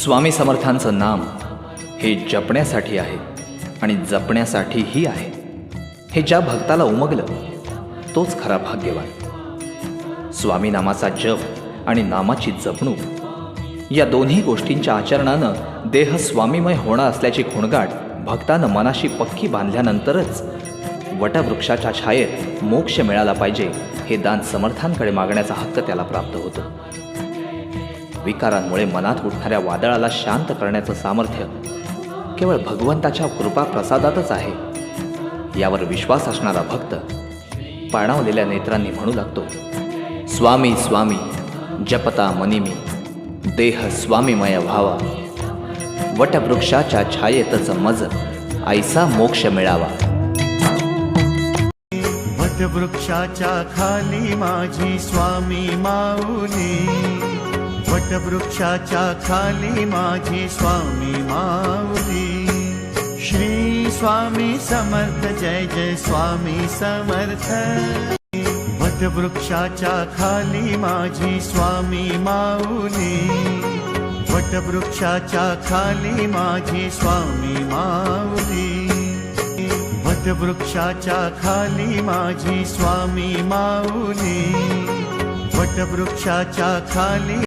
स्वामी समर्थांचं नाम हे जपण्यासाठी आहे आणि जपण्यासाठीही आहे। हे ज्या भक्ताला उमगलं तोच खरा भाग्यवान। स्वामी नामाचा जप आणि नामाची जपणूक या दोन्ही गोष्टींच्या आचरणानं देह स्वामीमय होणार असल्याची खुणगाट भक्तानं मनाशी पक्की बांधल्यानंतरच वटवृक्षाच्या छायेत मोक्ष मिळाला पाहिजे हे दान समर्थांकडे मागण्याचा हक्क त्याला प्राप्त होतो। विकारांमुळे मनात उठणाऱ्या वादळाला शांत करण्याचं सामर्थ्य केवळ भगवंताच्या कृपा प्रसादातच आहे। यावर विश्वास असणारा भक्त पाणावलेल्या नेत्रांनी म्हणू लागतो, स्वामी स्वामी जपता मनी मी, देह स्वामीमय व्हावा, वटवृक्षाच्या छायेतच मज ऐसा मोक्ष मिळावा। वटवृक्षाच्या खाली माझी स्वामी माऊली, वटवृक्षाच्या खाली माझी स्वामी माऊली। श्री स्वामी समर्थ जय जय स्वामी समर्थ। वटवृक्षाच्या खाली माझी स्वामी माऊली, वटवृक्षाच्या खाली माझी स्वामी माऊली। वटवृक्षाच्या खाली माझी स्वामी माऊली, वटवृक्षाच्या खाली